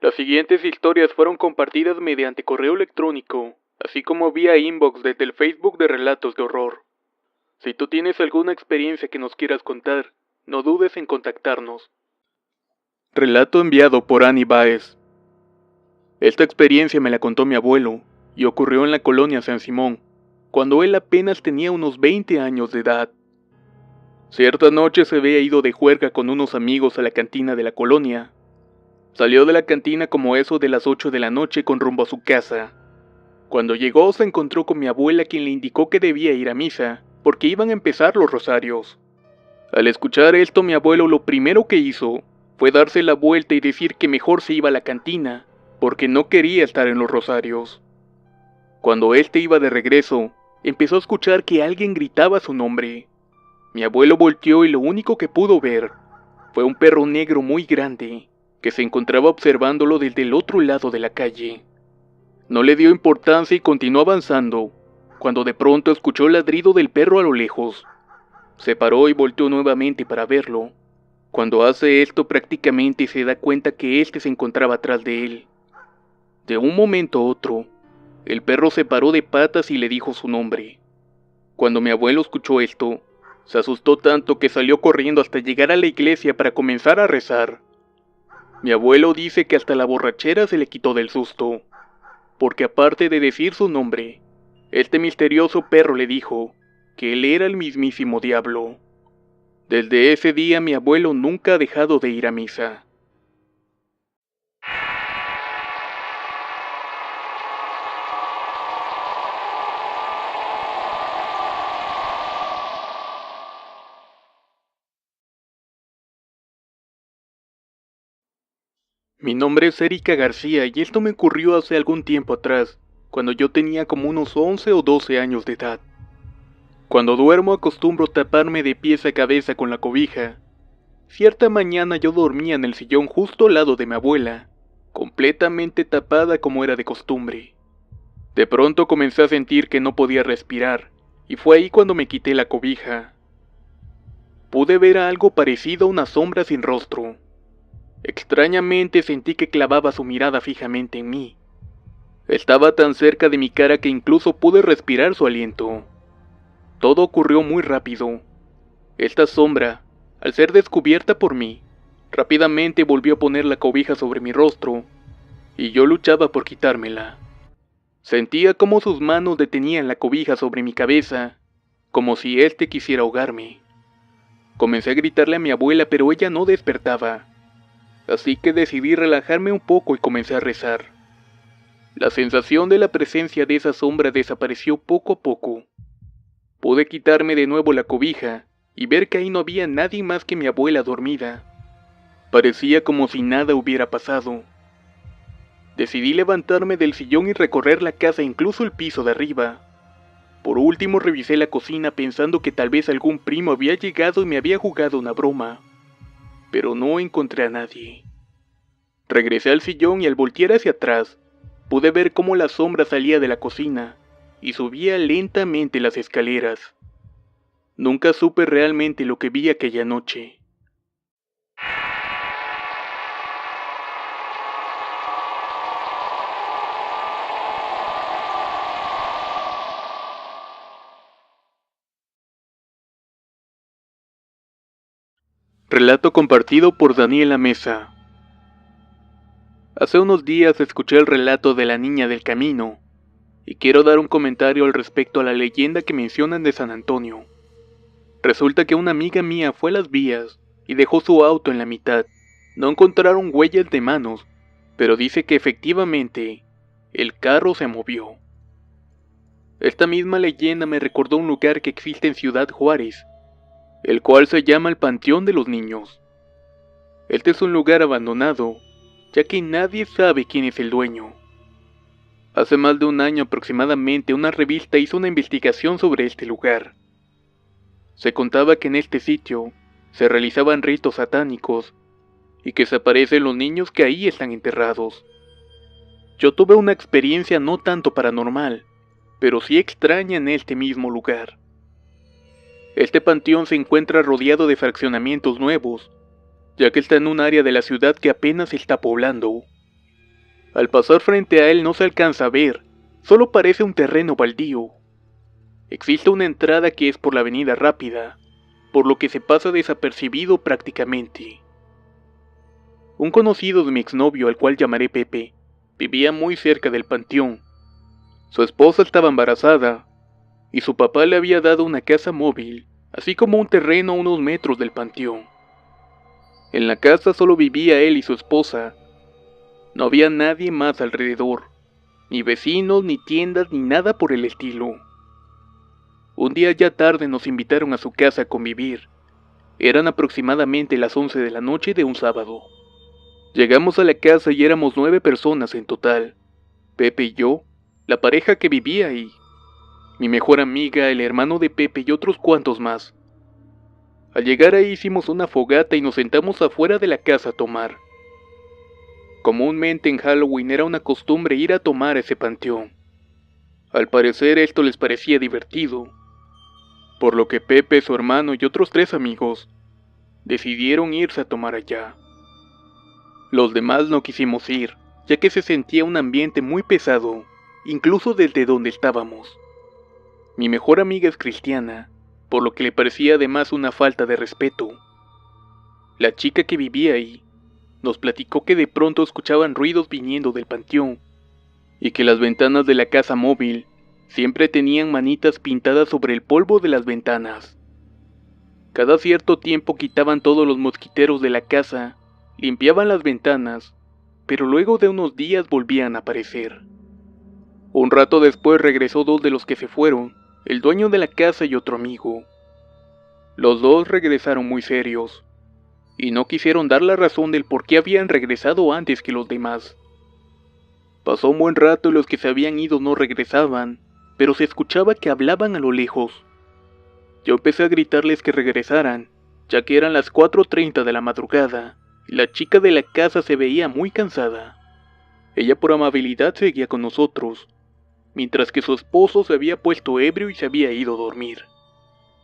Las siguientes historias fueron compartidas mediante correo electrónico, así como vía inbox desde el Facebook de Relatos de Horror. Si tú tienes alguna experiencia que nos quieras contar, no dudes en contactarnos. Relato enviado por Annie Baez. Esta experiencia me la contó mi abuelo, y ocurrió en la colonia San Simón, cuando él apenas tenía unos 20 años de edad. Cierta noche se había ido de juerga con unos amigos a la cantina de la colonia. Salió de la cantina como eso de las 8 de la noche con rumbo a su casa. Cuando llegó se encontró con mi abuela, quien le indicó que debía ir a misa, porque iban a empezar los rosarios. Al escuchar esto, mi abuelo lo primero que hizo fue darse la vuelta y decir que mejor se iba a la cantina, porque no quería estar en los rosarios. Cuando éste iba de regreso, empezó a escuchar que alguien gritaba su nombre. Mi abuelo volteó y lo único que pudo ver fue un perro negro muy grande, que se encontraba observándolo desde el otro lado de la calle. No le dio importancia y continuó avanzando, cuando de pronto escuchó el ladrido del perro a lo lejos. Se paró y volteó nuevamente para verlo. Cuando hace esto, prácticamente se da cuenta que éste se encontraba atrás de él. De un momento a otro, el perro se paró de patas y le dijo su nombre. Cuando mi abuelo escuchó esto, se asustó tanto que salió corriendo hasta llegar a la iglesia para comenzar a rezar. Mi abuelo dice que hasta la borrachera se le quitó del susto, porque aparte de decir su nombre, este misterioso perro le dijo que él era el mismísimo diablo. Desde ese día mi abuelo nunca ha dejado de ir a misa. Mi nombre es Erika García y esto me ocurrió hace algún tiempo atrás, cuando yo tenía como unos 11 o 12 años de edad. Cuando duermo acostumbro taparme de pies a cabeza con la cobija. Cierta mañana yo dormía en el sillón justo al lado de mi abuela, completamente tapada como era de costumbre. De pronto comencé a sentir que no podía respirar, y fue ahí cuando me quité la cobija. Pude ver algo parecido a una sombra sin rostro. Extrañamente sentí que clavaba su mirada fijamente en mí. Estaba tan cerca de mi cara que incluso pude respirar su aliento. Todo ocurrió muy rápido. Esta sombra, al ser descubierta por mí, rápidamente volvió a poner la cobija sobre mi rostro, y yo luchaba por quitármela. Sentía cómo sus manos detenían la cobija sobre mi cabeza, como si éste quisiera ahogarme. Comencé a gritarle a mi abuela, pero ella no despertaba, así que decidí relajarme un poco y comencé a rezar. La sensación de la presencia de esa sombra desapareció poco a poco. Pude quitarme de nuevo la cobija y ver que ahí no había nadie más que mi abuela dormida. Parecía como si nada hubiera pasado. Decidí levantarme del sillón y recorrer la casa, incluso el piso de arriba. Por último revisé la cocina pensando que tal vez algún primo había llegado y me había jugado una broma, pero no encontré a nadie. Regresé al sillón y al voltear hacia atrás, pude ver cómo la sombra salía de la cocina y subía lentamente las escaleras. Nunca supe realmente lo que vi aquella noche. Relato compartido por Daniela Mesa. Hace unos días escuché el relato de la niña del camino, y quiero dar un comentario al respecto a la leyenda que mencionan de San Antonio. Resulta que una amiga mía fue a las vías y dejó su auto en la mitad. No encontraron huellas de manos, pero dice que efectivamente el carro se movió. Esta misma leyenda me recordó un lugar que existe en Ciudad Juárez, el cual se llama el Panteón de los Niños. Este es un lugar abandonado, ya que nadie sabe quién es el dueño. Hace más de un año aproximadamente, una revista hizo una investigación sobre este lugar. Se contaba que en este sitio se realizaban ritos satánicos y que se aparecen los niños que ahí están enterrados. Yo tuve una experiencia no tanto paranormal, pero sí extraña en este mismo lugar. Este panteón se encuentra rodeado de fraccionamientos nuevos, ya que está en un área de la ciudad que apenas se está poblando. Al pasar frente a él no se alcanza a ver, solo parece un terreno baldío. Existe una entrada que es por la avenida Rápida, por lo que se pasa desapercibido prácticamente. Un conocido de mi exnovio, al cual llamaré Pepe, vivía muy cerca del panteón. Su esposa estaba embarazada, y su papá le había dado una casa móvil, así como un terreno a unos metros del panteón. En la casa solo vivía él y su esposa. No había nadie más alrededor, ni vecinos, ni tiendas, ni nada por el estilo. Un día ya tarde nos invitaron a su casa a convivir. Eran aproximadamente las 11 de la noche de un sábado. Llegamos a la casa y éramos 9 personas en total. Pepe y yo, la pareja que vivía ahí, mi mejor amiga, el hermano de Pepe y otros cuantos más. Al llegar ahí hicimos una fogata y nos sentamos afuera de la casa a tomar. Comúnmente en Halloween era una costumbre ir a tomar a ese panteón. Al parecer esto les parecía divertido, por lo que Pepe, su hermano y otros 3 amigos decidieron irse a tomar allá. Los demás no quisimos ir, ya que se sentía un ambiente muy pesado, incluso desde donde estábamos. Mi mejor amiga es cristiana, por lo que le parecía además una falta de respeto. La chica que vivía ahí nos platicó que de pronto escuchaban ruidos viniendo del panteón, y que las ventanas de la casa móvil siempre tenían manitas pintadas sobre el polvo de las ventanas. Cada cierto tiempo quitaban todos los mosquiteros de la casa, limpiaban las ventanas, pero luego de unos días volvían a aparecer. Un rato después regresó 2 de los que se fueron, el dueño de la casa y otro amigo. Los 2 regresaron muy serios, y no quisieron dar la razón del por qué habían regresado antes que los demás. Pasó un buen rato y los que se habían ido no regresaban, pero se escuchaba que hablaban a lo lejos. Yo empecé a gritarles que regresaran, ya que eran las 4:30 de la madrugada, y la chica de la casa se veía muy cansada. Ella por amabilidad seguía con nosotros, mientras que su esposo se había puesto ebrio y se había ido a dormir.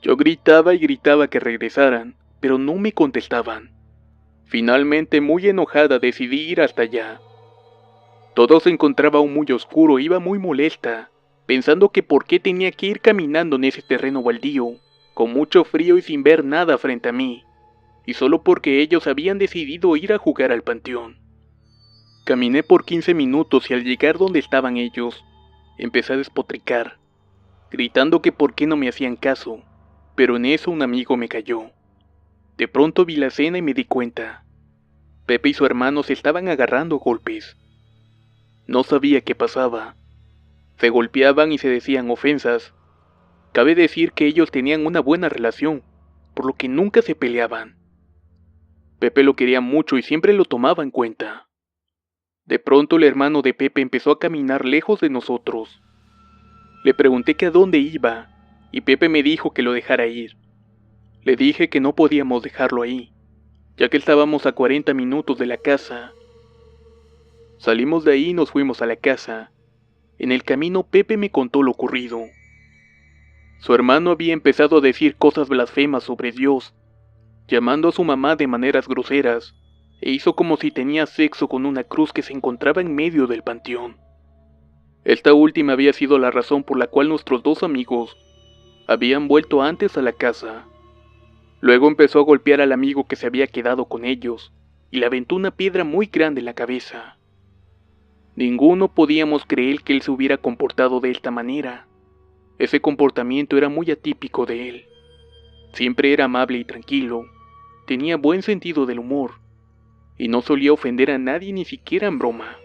Yo gritaba y gritaba que regresaran, pero no me contestaban. Finalmente, muy enojada, decidí ir hasta allá. Todo se encontraba aún muy oscuro e iba muy molesta, pensando que por qué tenía que ir caminando en ese terreno baldío, con mucho frío y sin ver nada frente a mí, y solo porque ellos habían decidido ir a jugar al panteón. Caminé por 15 minutos y al llegar donde estaban ellos, empecé a despotricar, gritando que por qué no me hacían caso, pero en eso un amigo me cayó. De pronto vi la escena y me di cuenta. Pepe y su hermano se estaban agarrando a golpes. No sabía qué pasaba. Se golpeaban y se decían ofensas. Cabe decir que ellos tenían una buena relación, por lo que nunca se peleaban. Pepe lo quería mucho y siempre lo tomaba en cuenta. De pronto el hermano de Pepe empezó a caminar lejos de nosotros. Le pregunté que a dónde iba, y Pepe me dijo que lo dejara ir. Le dije que no podíamos dejarlo ahí, ya que estábamos a 40 minutos de la casa. Salimos de ahí y nos fuimos a la casa. En el camino Pepe me contó lo ocurrido. Su hermano había empezado a decir cosas blasfemas sobre Dios, llamando a su mamá de maneras groseras, e hizo como si tenía sexo con una cruz que se encontraba en medio del panteón. Esta última había sido la razón por la cual nuestros 2 amigos habían vuelto antes a la casa. Luego empezó a golpear al amigo que se había quedado con ellos, y le aventó una piedra muy grande en la cabeza. Ninguno podíamos creer que él se hubiera comportado de esta manera. Ese comportamiento era muy atípico de él. Siempre era amable y tranquilo, tenía buen sentido del humor, y no solía ofender a nadie ni siquiera en broma.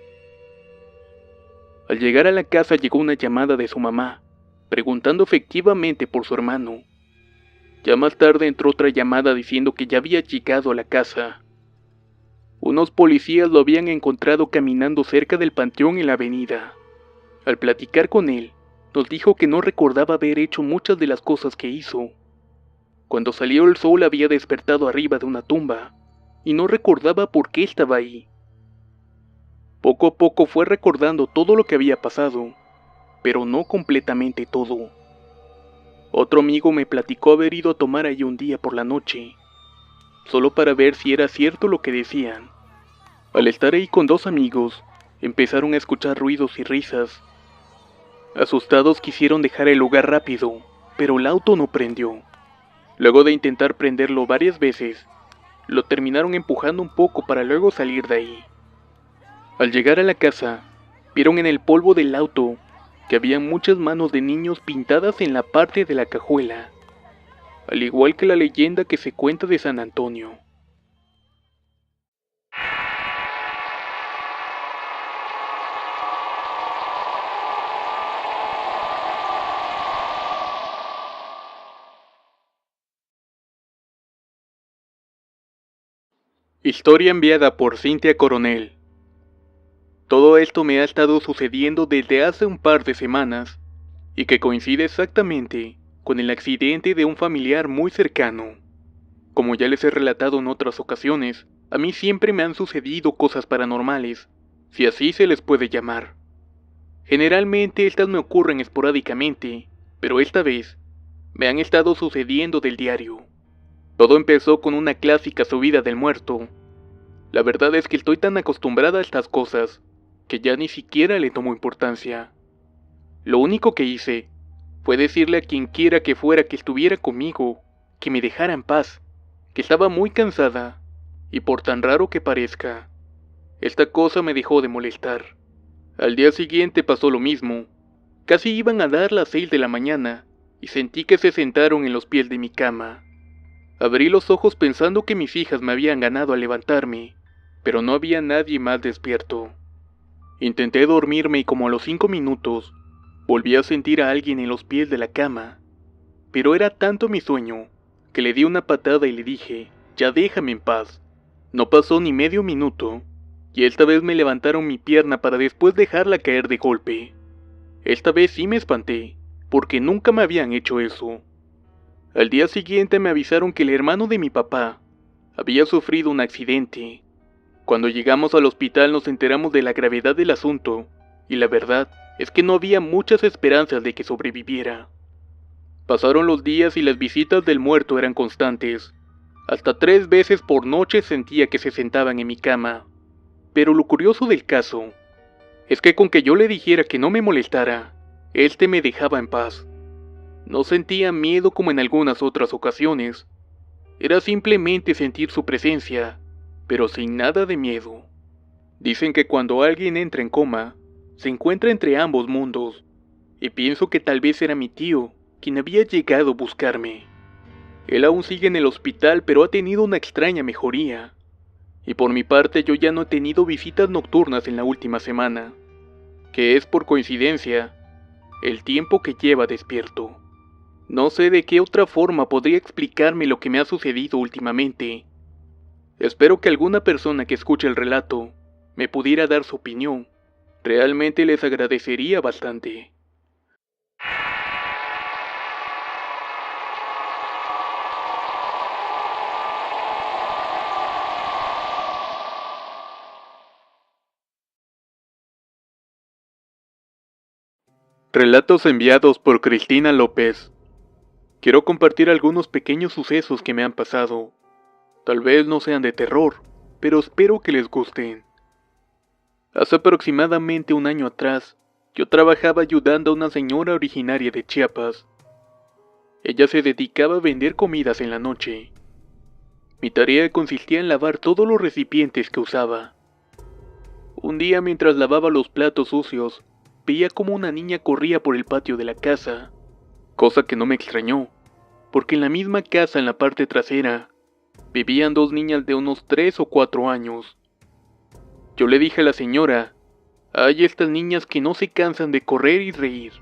Al llegar a la casa llegó una llamada de su mamá, preguntando efectivamente por su hermano. Ya más tarde entró otra llamada diciendo que ya había llegado a la casa. Unos policías lo habían encontrado caminando cerca del panteón en la avenida. Al platicar con él, nos dijo que no recordaba haber hecho muchas de las cosas que hizo. Cuando salió el sol había despertado arriba de una tumba, y no recordaba por qué estaba ahí. Poco a poco fue recordando todo lo que había pasado, pero no completamente todo. Otro amigo me platicó haber ido a tomar allí un día por la noche, solo para ver si era cierto lo que decían. Al estar ahí con 2 amigos, empezaron a escuchar ruidos y risas. Asustados quisieron dejar el lugar rápido, pero el auto no prendió. Luego de intentar prenderlo varias veces, lo terminaron empujando un poco para luego salir de ahí. Al llegar a la casa, vieron en el polvo del auto que había muchas manos de niños pintadas en la parte de la cajuela, al igual que la leyenda que se cuenta de San Antonio. Historia enviada por Cintia Coronel. Todo esto me ha estado sucediendo desde hace un par de semanas, y que coincide exactamente con el accidente de un familiar muy cercano. Como ya les he relatado en otras ocasiones, a mí siempre me han sucedido cosas paranormales, si así se les puede llamar. Generalmente estas me ocurren esporádicamente, pero esta vez me han estado sucediendo del diario. Todo empezó con una clásica subida del muerto. La verdad es que estoy tan acostumbrada a estas cosas que ya ni siquiera le tomo importancia. Lo único que hice fue decirle a quien quiera que fuera que estuviera conmigo que me dejara en paz, que estaba muy cansada, y por tan raro que parezca, esta cosa me dejó de molestar. Al día siguiente pasó lo mismo. Casi iban a dar las 6 de la mañana, y sentí que se sentaron en los pies de mi cama. Abrí los ojos pensando que mis hijas me habían ganado al levantarme, pero no había nadie más despierto. Intenté dormirme y como a los 5 minutos, volví a sentir a alguien en los pies de la cama, pero era tanto mi sueño, que le di una patada y le dije, ya déjame en paz. No pasó ni medio minuto, y esta vez me levantaron mi pierna para después dejarla caer de golpe. Esta vez sí me espanté, porque nunca me habían hecho eso. Al día siguiente me avisaron que el hermano de mi papá había sufrido un accidente. Cuando llegamos al hospital nos enteramos de la gravedad del asunto, y la verdad es que no había muchas esperanzas de que sobreviviera. Pasaron los días y las visitas del muerto eran constantes. Hasta 3 veces por noche sentía que se sentaban en mi cama. Pero lo curioso del caso es que con que yo le dijera que no me molestara, éste me dejaba en paz. No sentía miedo como en algunas otras ocasiones. Era simplemente sentir su presencia, pero sin nada de miedo. Dicen que cuando alguien entra en coma, se encuentra entre ambos mundos, y pienso que tal vez era mi tío quien había llegado a buscarme. Él aún sigue en el hospital, pero ha tenido una extraña mejoría. Y por mi parte yo ya no he tenido visitas nocturnas en la última semana, que es por coincidencia el tiempo que lleva despierto. No sé de qué otra forma podría explicarme lo que me ha sucedido últimamente. Espero que alguna persona que escuche el relato me pudiera dar su opinión. Realmente les agradecería bastante. Relatos enviados por Cristina López. Quiero compartir algunos pequeños sucesos que me han pasado. Tal vez no sean de terror, pero espero que les gusten. Hace aproximadamente un año atrás, yo trabajaba ayudando a una señora originaria de Chiapas. Ella se dedicaba a vender comidas en la noche. Mi tarea consistía en lavar todos los recipientes que usaba. Un día mientras lavaba los platos sucios, veía como una niña corría por el patio de la casa, cosa que no me extrañó, porque en la misma casa en la parte trasera, vivían 2 niñas de unos 3 o 4 años. Yo le dije a la señora, hay estas niñas que no se cansan de correr y reír.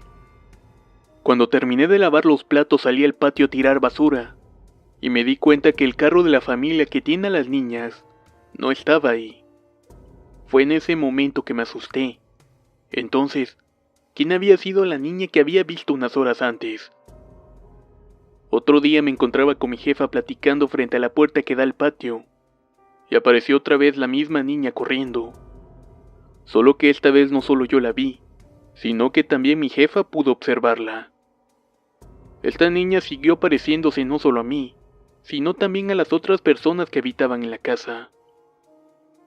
Cuando terminé de lavar los platos salí al patio a tirar basura, y me di cuenta que el carro de la familia que tiene a las niñas no estaba ahí. Fue en ese momento que me asusté. Entonces, ¿quién había sido la niña que había visto unas horas antes? Otro día me encontraba con mi jefa platicando frente a la puerta que da al patio, y apareció otra vez la misma niña corriendo. Solo que esta vez no solo yo la vi, sino que también mi jefa pudo observarla. Esta niña siguió pareciéndose no solo a mí, sino también a las otras personas que habitaban en la casa.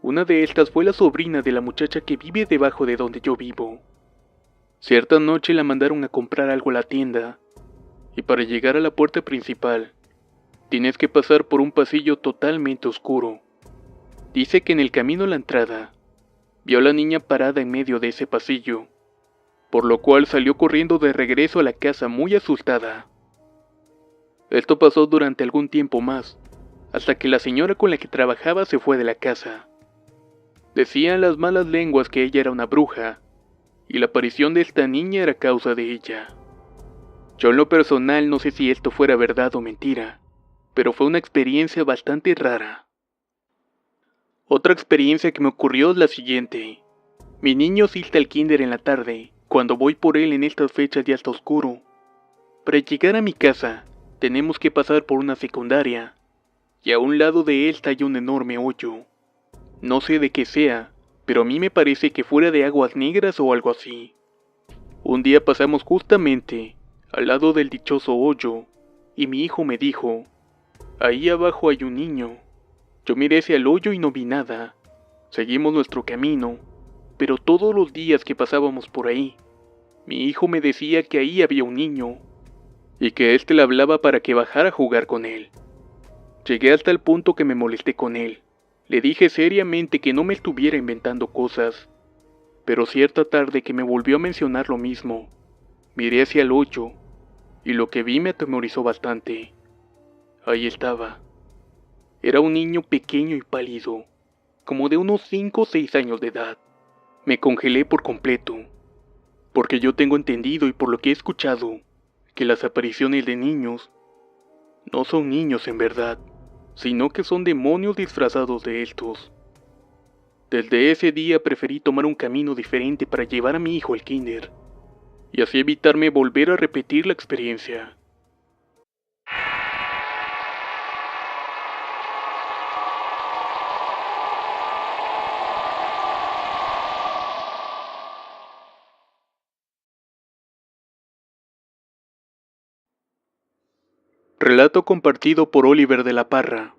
Una de estas fue la sobrina de la muchacha que vive debajo de donde yo vivo. Cierta noche la mandaron a comprar algo a la tienda, y para llegar a la puerta principal, tienes que pasar por un pasillo totalmente oscuro. Dice que en el camino a la entrada, vio a la niña parada en medio de ese pasillo, por lo cual salió corriendo de regreso a la casa muy asustada. Esto pasó durante algún tiempo más, hasta que la señora con la que trabajaba se fue de la casa. Decían las malas lenguas que ella era una bruja, y la aparición de esta niña era causa de ella. Yo en lo personal no sé si esto fuera verdad o mentira, pero fue una experiencia bastante rara. Otra experiencia que me ocurrió es la siguiente. Mi niño asiste al kinder en la tarde. Cuando voy por él en estas fechas ya está oscuro. Para llegar a mi casa, tenemos que pasar por una secundaria, y a un lado de esta hay un enorme hoyo. No sé de qué sea, pero a mí me parece que fuera de aguas negras o algo así. Un día pasamos justamente al lado del dichoso hoyo, y mi hijo me dijo, ahí abajo hay un niño. Yo miré hacia el hoyo y no vi nada. Seguimos nuestro camino, pero todos los días que pasábamos por ahí, mi hijo me decía que ahí había un niño, y que éste le hablaba para que bajara a jugar con él. Llegué hasta el punto que me molesté con él. Le dije seriamente que no me estuviera inventando cosas, pero cierta tarde que me volvió a mencionar lo mismo, miré hacia el hoyo, y lo que vi me atemorizó bastante. Ahí estaba. Era un niño pequeño y pálido, como de unos 5 o 6 años de edad. Me congelé por completo, porque yo tengo entendido y por lo que he escuchado, que las apariciones de niños no son niños en verdad, sino que son demonios disfrazados de estos. Desde ese día preferí tomar un camino diferente para llevar a mi hijo al kinder, y así evitarme volver a repetir la experiencia. Relato compartido por Oliver de la Parra.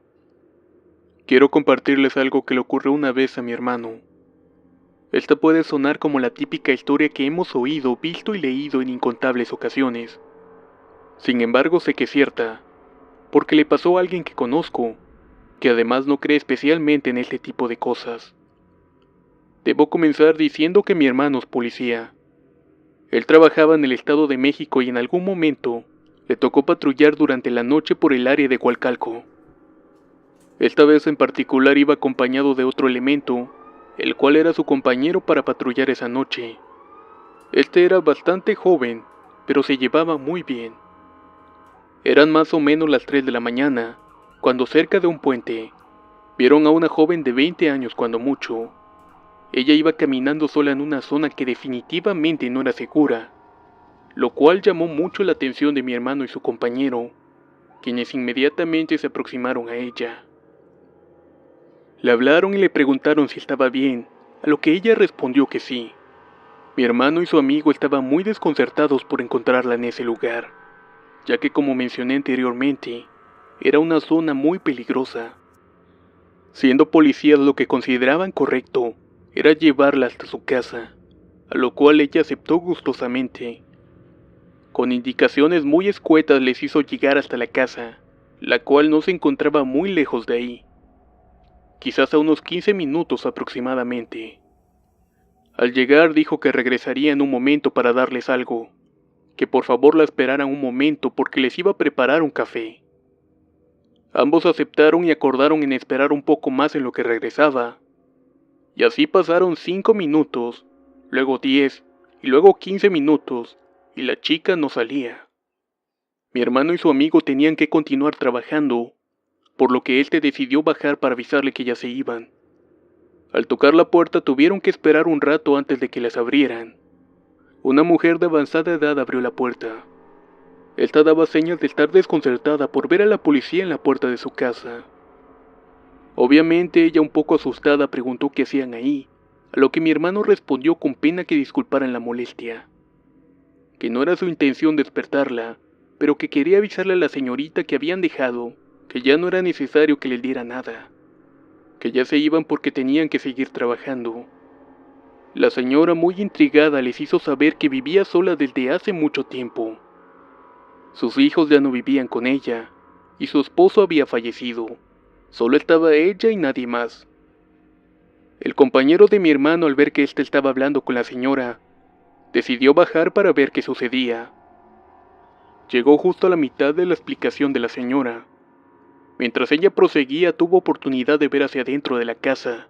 Quiero compartirles algo que le ocurrió una vez a mi hermano. Esta puede sonar como la típica historia que hemos oído, visto y leído en incontables ocasiones. Sin embargo, sé que es cierta, porque le pasó a alguien que conozco, que además no cree especialmente en este tipo de cosas. Debo comenzar diciendo que mi hermano es policía. Él trabajaba en el Estado de México y en algún momento le tocó patrullar durante la noche por el área de Coacalco. Esta vez en particular iba acompañado de otro elemento, el cual era su compañero para patrullar esa noche. Este era bastante joven, pero se llevaba muy bien. Eran más o menos las 3 de la mañana, cuando cerca de un puente, vieron a una joven de 20 años cuando mucho. Ella iba caminando sola en una zona que definitivamente no era segura, lo cual llamó mucho la atención de mi hermano y su compañero, quienes inmediatamente se aproximaron a ella. Le hablaron y le preguntaron si estaba bien, a lo que ella respondió que sí. Mi hermano y su amigo estaban muy desconcertados por encontrarla en ese lugar, ya que como mencioné anteriormente, era una zona muy peligrosa. Siendo policías lo que consideraban correcto era llevarla hasta su casa, a lo cual ella aceptó gustosamente. Con indicaciones muy escuetas les hizo llegar hasta la casa, la cual no se encontraba muy lejos de ahí, quizás a unos 15 minutos aproximadamente. Al llegar dijo que regresaría en un momento para darles algo, que por favor la esperaran un momento porque les iba a preparar un café. Ambos aceptaron y acordaron en esperar un poco más en lo que regresaba. Y así pasaron 5 minutos, luego 10 y luego 15 minutos, y la chica no salía. Mi hermano y su amigo tenían que continuar trabajando, por lo que éste decidió bajar para avisarle que ya se iban. Al tocar la puerta tuvieron que esperar un rato antes de que les abrieran. Una mujer de avanzada edad abrió la puerta. Esta daba señas de estar desconcertada por ver a la policía en la puerta de su casa. Obviamente ella un poco asustada preguntó qué hacían ahí, a lo que mi hermano respondió con pena que disculparan la molestia, que no era su intención despertarla, pero que quería avisarle a la señorita que habían dejado, que ya no era necesario que les diera nada. que ya se iban porque tenían que seguir trabajando. La señora, muy intrigada, les hizo saber que vivía sola desde hace mucho tiempo. Sus hijos ya no vivían con ella, y su esposo había fallecido. Solo estaba ella y nadie más. El compañero de mi hermano, al ver que éste estaba hablando con la señora, decidió bajar para ver qué sucedía. Llegó justo a la mitad de la explicación de la señora. Mientras ella proseguía, tuvo oportunidad de ver hacia adentro de la casa.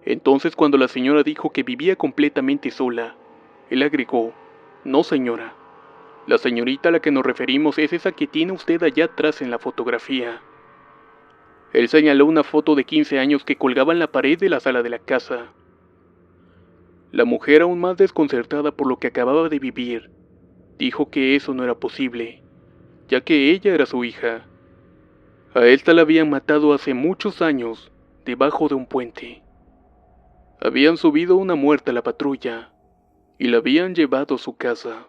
Entonces, cuando la señora dijo que vivía completamente sola, él agregó: «No, señora. La señorita a la que nos referimos es esa que tiene usted allá atrás en la fotografía». Él señaló una foto de 15 años que colgaba en la pared de la sala de la casa. La mujer, aún más desconcertada por lo que acababa de vivir, dijo que eso no era posible, ya que ella era su hija. A esta la habían matado hace muchos años, debajo de un puente. Habían subido una muerta a la patrulla y la habían llevado a su casa.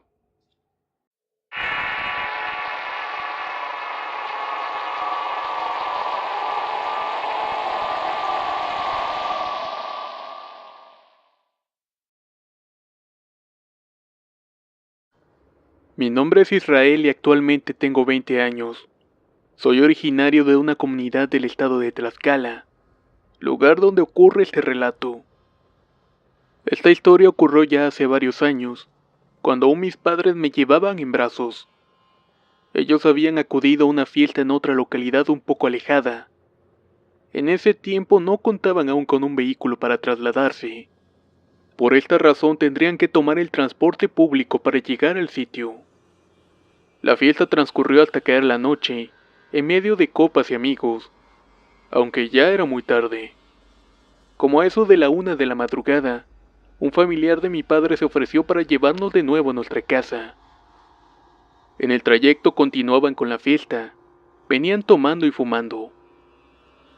Mi nombre es Israel y actualmente tengo 20 años. Soy originario de una comunidad del estado de Tlaxcala, lugar donde ocurre este relato. Esta historia ocurrió ya hace varios años, cuando aún mis padres me llevaban en brazos. Ellos habían acudido a una fiesta en otra localidad un poco alejada. En ese tiempo no contaban aún con un vehículo para trasladarse. Por esta razón tendrían que tomar el transporte público para llegar al sitio. La fiesta transcurrió hasta caer la noche, en medio de copas y amigos, aunque ya era muy tarde. Como a eso de la 1 de la madrugada, un familiar de mi padre se ofreció para llevarnos de nuevo a nuestra casa. En el trayecto continuaban con la fiesta, venían tomando y fumando.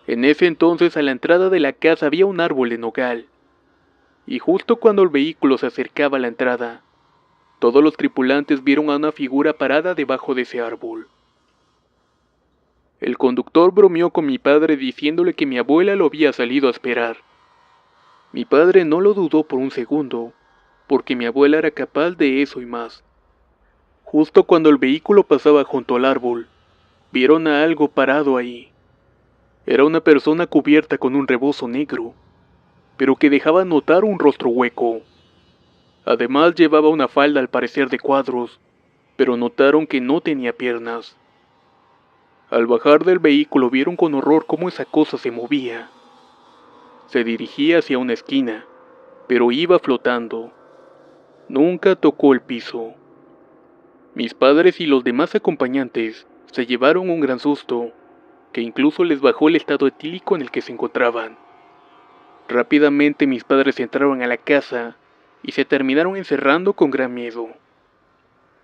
En ese entonces a la entrada de la casa había un árbol de nogal, y justo cuando el vehículo se acercaba a la entrada, todos los tripulantes vieron a una figura parada debajo de ese árbol. El conductor bromeó con mi padre diciéndole que mi abuela lo había salido a esperar. Mi padre no lo dudó por un segundo, porque mi abuela era capaz de eso y más. Justo cuando el vehículo pasaba junto al árbol, vieron a algo parado ahí. Era una persona cubierta con un rebozo negro, pero que dejaba notar un rostro hueco. Además llevaba una falda al parecer de cuadros, pero notaron que no tenía piernas. Al bajar del vehículo vieron con horror cómo esa cosa se movía. Se dirigía hacia una esquina, pero iba flotando. Nunca tocó el piso. Mis padres y los demás acompañantes se llevaron un gran susto, que incluso les bajó el estado etílico en el que se encontraban. Rápidamente mis padres entraron a la casa y se terminaron encerrando con gran miedo.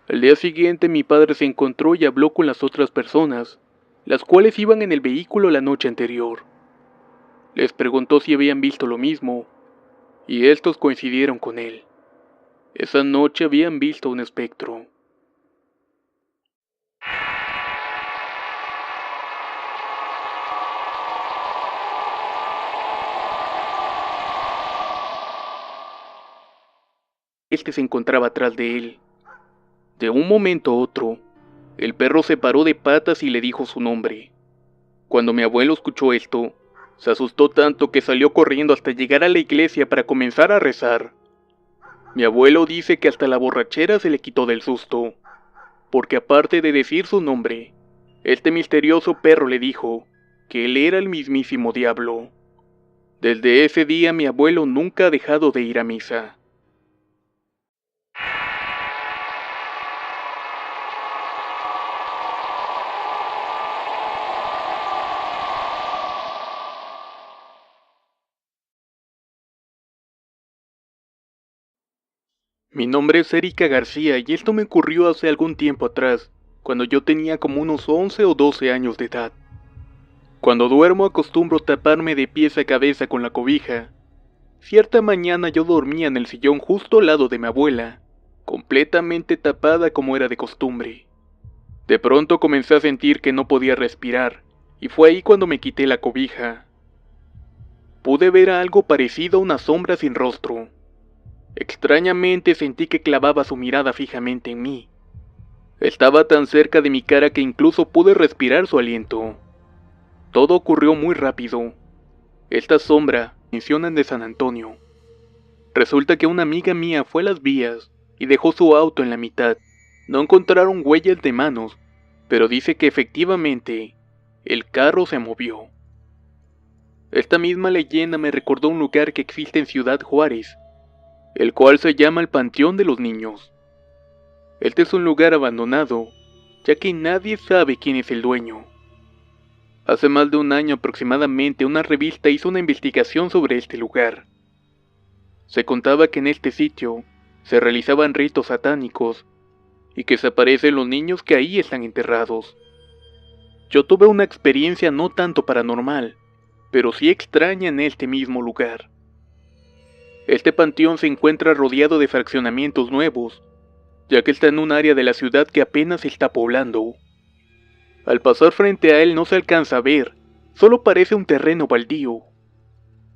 Al día siguiente mi padre se encontró y habló con las otras personas, las cuales iban en el vehículo la noche anterior. Les preguntó si habían visto lo mismo, y estos coincidieron con él. Esa noche habían visto un espectro. Este se encontraba atrás de él. De un momento a otro, el perro se paró de patas y le dijo su nombre. Cuando mi abuelo escuchó esto, se asustó tanto que salió corriendo hasta llegar a la iglesia para comenzar a rezar. Mi abuelo dice que hasta la borrachera se le quitó del susto, porque aparte de decir su nombre, este misterioso perro le dijo que él era el mismísimo diablo. Desde ese día mi abuelo nunca ha dejado de ir a misa. Mi nombre es Erika García y esto me ocurrió hace algún tiempo atrás, cuando yo tenía como unos 11 o 12 años de edad. Cuando duermo acostumbro taparme de pies a cabeza con la cobija. Cierta mañana yo dormía en el sillón justo al lado de mi abuela, completamente tapada como era de costumbre. De pronto comencé a sentir que no podía respirar, y fue ahí cuando me quité la cobija. pude ver algo parecido a una sombra sin rostro. Extrañamente sentí que clavaba su mirada fijamente en mí. Estaba tan cerca de mi cara que incluso pude respirar su aliento. Todo ocurrió muy rápido. Esta sombra mencionan de San Antonio. Resulta que una amiga mía fue a las vías y dejó su auto en la mitad. No encontraron huellas de manos, pero dice que efectivamente el carro se movió. Esta misma leyenda me recordó un lugar que existe en Ciudad Juárez, el cual se llama el Panteón de los Niños. Este es un lugar abandonado, ya que nadie sabe quién es el dueño. Hace más de un año aproximadamente una revista hizo una investigación sobre este lugar. Se contaba que en este sitio se realizaban ritos satánicos y que se aparecen los niños que ahí están enterrados. Yo tuve una experiencia no tanto paranormal, pero sí extraña en este mismo lugar. Este panteón se encuentra rodeado de fraccionamientos nuevos, ya que está en un área de la ciudad que apenas se está poblando. Al pasar frente a él no se alcanza a ver, solo parece un terreno baldío.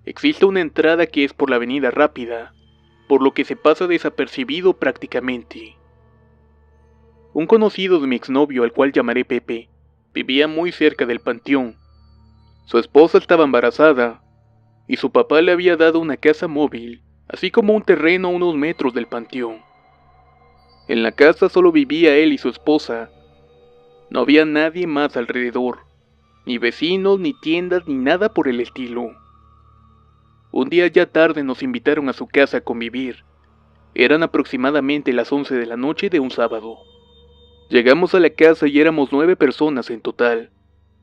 Existe una entrada que es por la avenida Rápida, por lo que se pasa desapercibido prácticamente. Un conocido de mi exnovio, al cual llamaré Pepe, vivía muy cerca del panteón. Su esposa estaba embarazada, y su papá le había dado una casa móvil, así como un terreno a unos metros del panteón. En la casa solo vivía él y su esposa. No había nadie más alrededor, ni vecinos, ni tiendas, ni nada por el estilo. Un día ya tarde nos invitaron a su casa a convivir. Eran aproximadamente las 11 de la noche de un sábado. Llegamos a la casa y éramos 9 personas en total.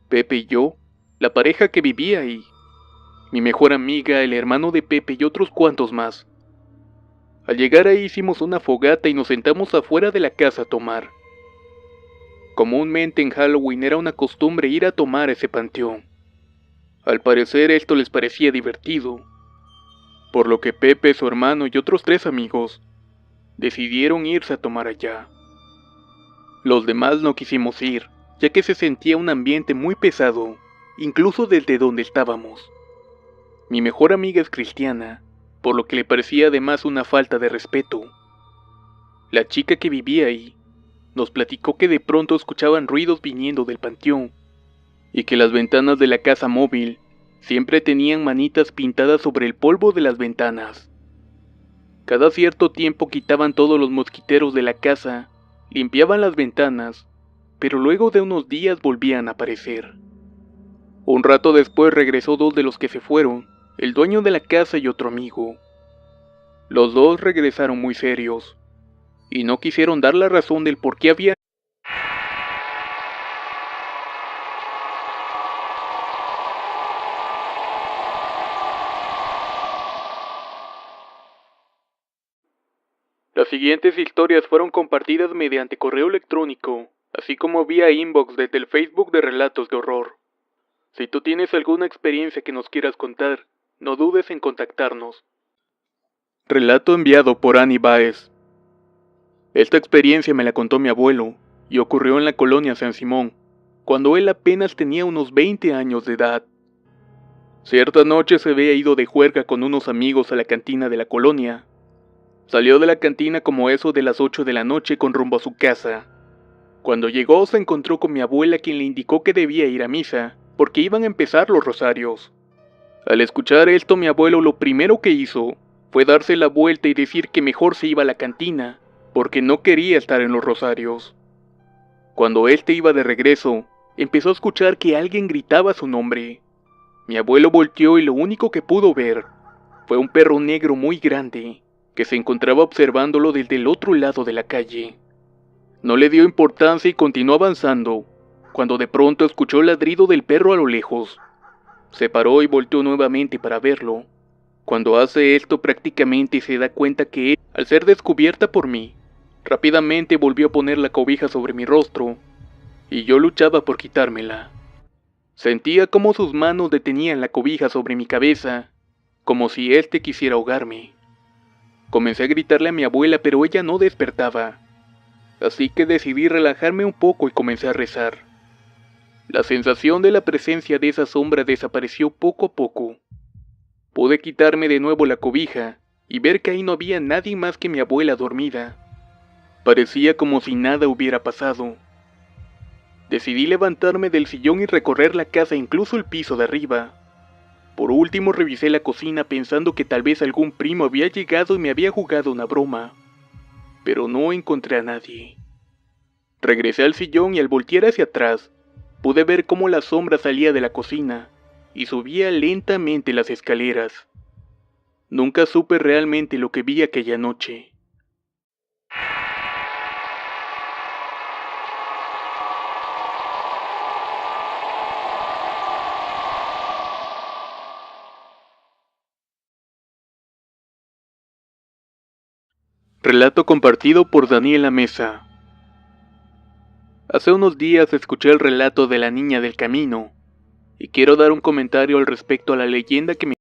Pepe y yo, la pareja que vivía ahí, mi mejor amiga, el hermano de Pepe y otros cuantos más. Al llegar ahí hicimos una fogata y nos sentamos afuera de la casa a tomar. Comúnmente en Halloween era una costumbre ir a tomar a ese panteón. Al parecer esto les parecía divertido, por lo que Pepe, su hermano y otros 3 amigos decidieron irse a tomar allá. Los demás no quisimos ir, ya que se sentía un ambiente muy pesado, incluso desde donde estábamos. Mi mejor amiga es cristiana, por lo que le parecía además una falta de respeto. La chica que vivía ahí nos platicó que de pronto escuchaban ruidos viniendo del panteón, y que las ventanas de la casa móvil siempre tenían manitas pintadas sobre el polvo de las ventanas. Cada cierto tiempo quitaban todos los mosquiteros de la casa, limpiaban las ventanas, pero luego de unos días volvían a aparecer. Un rato después regresó 2 de los que se fueron, el dueño de la casa y otro amigo. Los 2 regresaron muy serios, y no quisieron dar la razón del por qué había. Las siguientes historias fueron compartidas mediante correo electrónico, así como vía inbox desde el Facebook de Relatos de Horror. Si tú tienes alguna experiencia que nos quieras contar, no dudes en contactarnos. Relato enviado por Annie Baez. Esta experiencia me la contó mi abuelo, y ocurrió en la colonia San Simón, cuando él apenas tenía unos 20 años de edad. Cierta noche se había ido de juerga con unos amigos a la cantina de la colonia. Salió de la cantina como eso de las 8 de la noche con rumbo a su casa. Cuando llegó se encontró con mi abuela, quien le indicó que debía ir a misa, porque iban a empezar los rosarios. Al escuchar esto, mi abuelo lo primero que hizo fue darse la vuelta y decir que mejor se iba a la cantina, porque no quería estar en los rosarios. Cuando éste iba de regreso, empezó a escuchar que alguien gritaba su nombre. Mi abuelo volteó y lo único que pudo ver fue un perro negro muy grande, que se encontraba observándolo desde el otro lado de la calle. No le dio importancia y continuó avanzando, cuando de pronto escuchó el ladrido del perro a lo lejos. Se paró y volteó nuevamente para verlo. Cuando hace esto prácticamente se da cuenta que él, al ser descubierta por mí, rápidamente volvió a poner la cobija sobre mi rostro, y yo luchaba por quitármela. Sentía como sus manos detenían la cobija sobre mi cabeza, como si éste quisiera ahogarme. Comencé a gritarle a mi abuela, pero ella no despertaba, así que decidí relajarme un poco y comencé a rezar. La sensación de la presencia de esa sombra desapareció poco a poco. Pude quitarme de nuevo la cobija y ver que ahí no había nadie más que mi abuela dormida. Parecía como si nada hubiera pasado. Decidí levantarme del sillón y recorrer la casa, incluso el piso de arriba. Por último revisé la cocina pensando que tal vez algún primo había llegado y me había jugado una broma. Pero no encontré a nadie. Regresé al sillón y al voltear hacia atrás, pude ver cómo la sombra salía de la cocina y subía lentamente las escaleras. Nunca supe realmente lo que vi aquella noche. Relato compartido por Daniela Mesa. Hace unos días escuché el relato de la niña del camino, y quiero dar un comentario al respecto a la leyenda que me